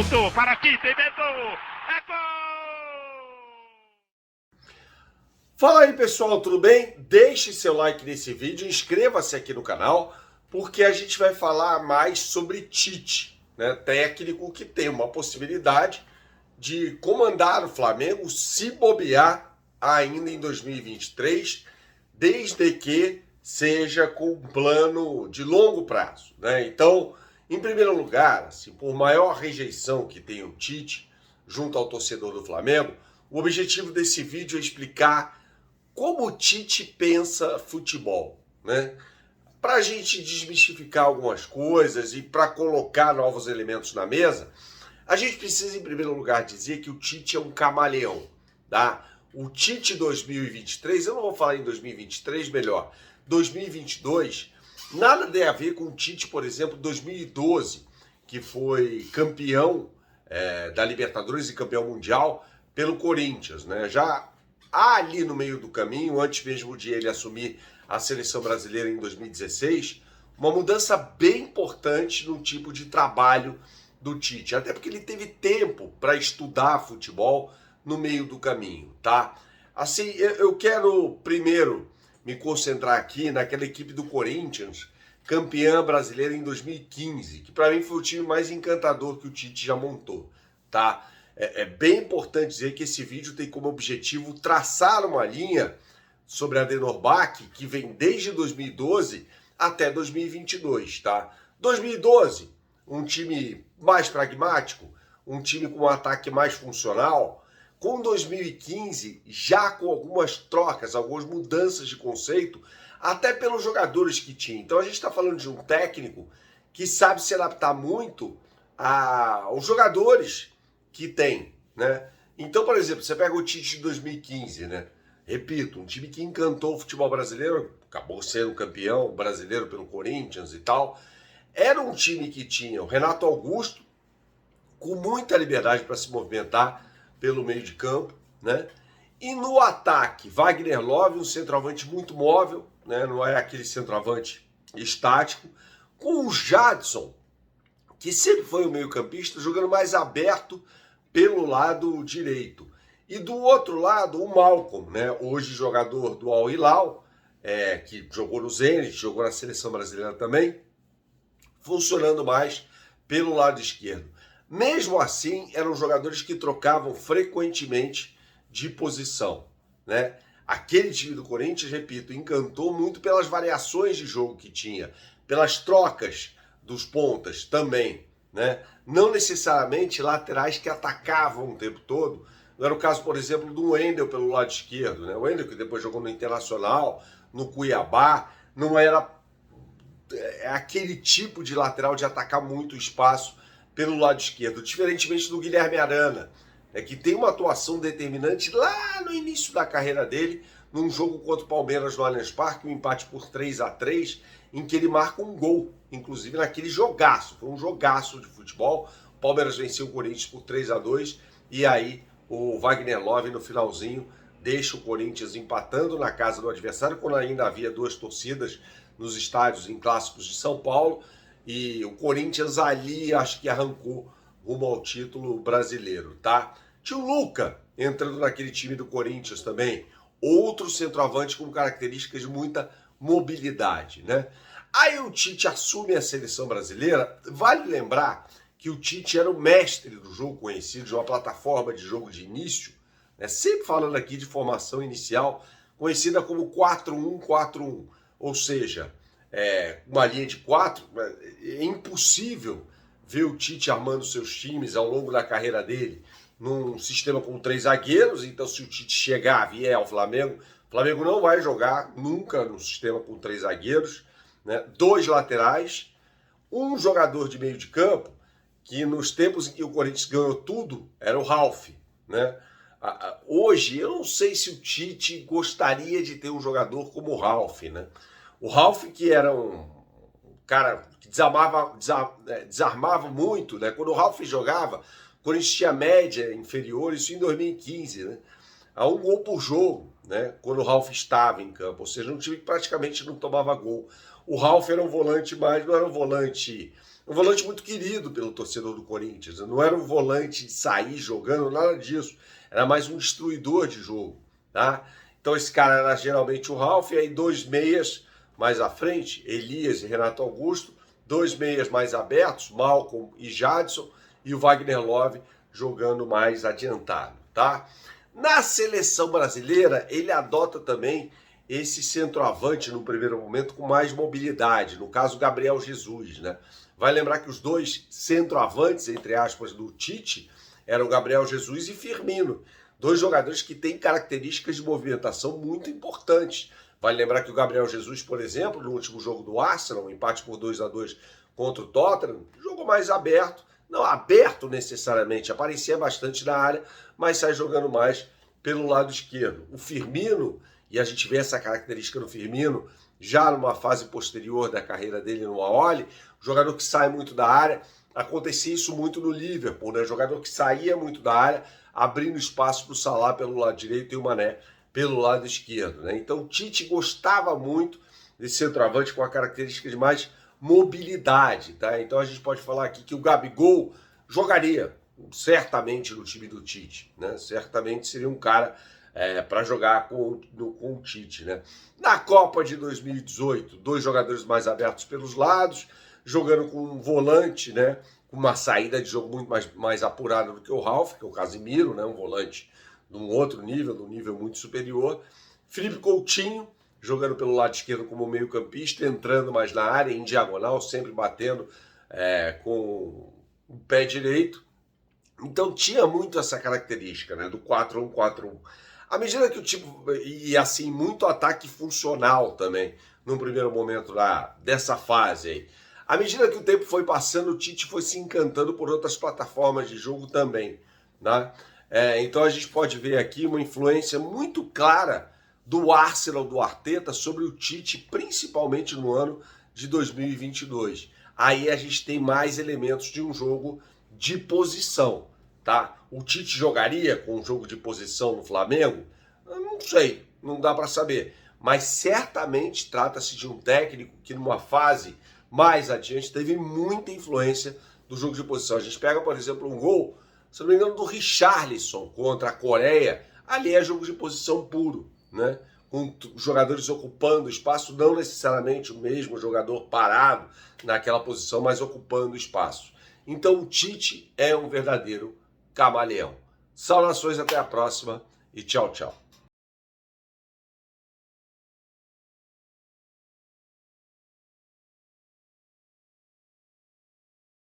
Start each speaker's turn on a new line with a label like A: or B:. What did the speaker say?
A: Soltou para Tite, inventou. É gol!
B: Fala aí, pessoal, tudo bem? Deixe seu like nesse vídeo, inscreva-se aqui no canal, porque a gente vai falar mais sobre Tite, né? Técnico que tem uma possibilidade de comandar o Flamengo se bobear ainda em 2023, desde que seja com um plano de longo prazo, né? Então, em primeiro lugar, assim, por maior rejeição que tem o Tite junto ao torcedor do Flamengo, o objetivo desse vídeo é explicar como o Tite pensa futebol, né? Para a gente desmistificar algumas coisas e para colocar novos elementos na mesa, a gente precisa, em primeiro lugar, dizer que o Tite é um camaleão, tá? O Tite 2023, eu não vou falar em 2023, melhor, 2022, nada tem a ver com o Tite, por exemplo, 2012, que foi campeão da Libertadores e campeão mundial pelo Corinthians, né? Já ali no meio do caminho, antes mesmo de ele assumir a seleção brasileira em 2016, uma mudança bem importante no tipo de trabalho do Tite, até porque ele teve tempo para estudar futebol no meio do caminho, tá? Assim, eu quero primeiro me concentrar aqui naquela equipe do Corinthians, campeã brasileira em 2015, que para mim foi o time mais encantador que o Tite já montou, tá? É bem importante dizer que esse vídeo tem como objetivo traçar uma linha sobre a Adenor Bach, que vem desde 2012 até 2022, tá? 2012, um time mais pragmático, um time com um ataque mais funcional. Com 2015, já com algumas trocas, algumas mudanças de conceito, até pelos jogadores que tinha. Então a gente está falando de um técnico que sabe se adaptar muito aos jogadores que tem, né? Então, por exemplo, você pega o Tite de 2015, né? Repito, um time que encantou o futebol brasileiro, acabou sendo campeão brasileiro pelo Corinthians e tal. Era um time que tinha o Renato Augusto, com muita liberdade para se movimentar pelo meio de campo, né? E no ataque, Wagner Love, um centroavante muito móvel, né? Não é aquele centroavante estático, com o Jadson, que sempre foi o meio-campista, jogando mais aberto pelo lado direito. E do outro lado, o Malcom, né? Hoje jogador do Al Hilal, que jogou no Zenit, jogou na seleção brasileira também, funcionando mais pelo lado esquerdo. Mesmo assim, eram jogadores que trocavam frequentemente de posição, né? Aquele time do Corinthians, repito, encantou muito pelas variações de jogo que tinha, pelas trocas dos pontas também, né? Não necessariamente laterais que atacavam o tempo todo. Não era o caso, por exemplo, do Wendel pelo lado esquerdo, né? O Wendel, que depois jogou no Internacional, no Cuiabá, não era aquele tipo de lateral de atacar muito espaço pelo lado esquerdo, diferentemente do Guilherme Arana, que tem uma atuação determinante lá no início da carreira dele, num jogo contra o Palmeiras no Allianz Parque, um empate por 3-3, em que ele marca um gol, inclusive naquele jogaço, foi um jogaço de futebol. O Palmeiras venceu o Corinthians por 3-2, e aí o Wagner Love no finalzinho deixa o Corinthians empatando na casa do adversário, quando ainda havia duas torcidas nos estádios em clássicos de São Paulo, e o Corinthians ali acho que arrancou rumo ao título brasileiro, tá? Tinha o Luca entrando naquele time do Corinthians também, outro centroavante com características de muita mobilidade, né? Aí o Tite assume a seleção brasileira. Vale lembrar que o Tite era o mestre do jogo conhecido, de uma plataforma de jogo de início, né? Sempre falando aqui de formação inicial, conhecida como 4-1-4-1, ou seja, uma linha de 4. É impossível ver o Tite armando seus times ao longo da carreira dele num sistema com 3 zagueiros. Então, se o Tite chegar, vier ao Flamengo, o Flamengo não vai jogar nunca num sistema com 3 zagueiros, né? 2 laterais, um jogador de meio de campo, que nos tempos em que o Corinthians ganhou tudo, era o Ralf, né? Hoje, eu não sei se o Tite gostaria de ter um jogador como o Ralf, né? O Ralf, que era um cara que desarmava muito, né? Quando o Ralf jogava, o Corinthians tinha média inferior, isso em 2015, né? A 1 gol por jogo, né? Quando o Ralf estava em campo, ou seja, um time que praticamente não tomava gol. O Ralf era um volante mais, não era um volante muito querido pelo torcedor do Corinthians, não era um volante de sair jogando, nada disso, era mais um destruidor de jogo, tá? Então esse cara era geralmente o Ralf, e aí dois meias mais à frente, Elias e Renato Augusto, dois meias mais abertos, Malcolm e Jadson, e o Wagner Love jogando mais adiantado, tá? Na seleção brasileira, ele adota também esse centroavante no primeiro momento com mais mobilidade, no caso Gabriel Jesus, né? Vai lembrar que os dois centroavantes, entre aspas, do Tite, eram Gabriel Jesus e Firmino, dois jogadores que têm características de movimentação muito importantes. Vai lembrar que o Gabriel Jesus, por exemplo, no último jogo do Arsenal, um empate por 2-2 contra o Tottenham, jogo mais aberto, não aberto necessariamente, aparecia bastante na área, mas sai jogando mais pelo lado esquerdo. O Firmino, e a gente vê essa característica no Firmino, já numa fase posterior da carreira dele no Aoli, jogador que sai muito da área, acontecia isso muito no Liverpool, né? Jogador que saía muito da área, abrindo espaço para o Salah pelo lado direito e o Mané pelo lado esquerdo, né? Então o Tite gostava muito desse centroavante com a característica de mais mobilidade, tá? Então a gente pode falar aqui que o Gabigol jogaria certamente no time do Tite, né? Certamente seria um cara para jogar com o Tite, né? Na Copa de 2018, dois jogadores mais abertos pelos lados, jogando com um volante, né? Com uma saída de jogo muito mais apurada do que o Ralf, que é o Casimiro, né? Um volante de um outro nível, de um nível muito superior. Felipe Coutinho, jogando pelo lado esquerdo como meio-campista, entrando mais na área, em diagonal, sempre batendo com o pé direito. Então tinha muito essa característica, né, do 4-1-4-1. À medida que o tipo, e assim, muito ataque funcional também, num primeiro momento dessa fase aí. À medida que o tempo foi passando, o Tite foi se encantando por outras plataformas de jogo também, né? Então a gente pode ver aqui uma influência muito clara do Arsenal, do Arteta, sobre o Tite, principalmente no ano de 2022. Aí a gente tem mais elementos de um jogo de posição, tá? O Tite jogaria com um jogo de posição no Flamengo? Eu não sei, não dá para saber. Mas certamente trata-se de um técnico que numa fase mais adiante teve muita influência do jogo de posição. A gente pega, por exemplo, um gol, se não me engano, do Richarlison contra a Coreia. Ali é jogo de posição puro, né? Com jogadores ocupando espaço, não necessariamente o mesmo jogador parado naquela posição, mas ocupando espaço. Então o Tite é um verdadeiro camaleão. Saudações, até a próxima e tchau, tchau.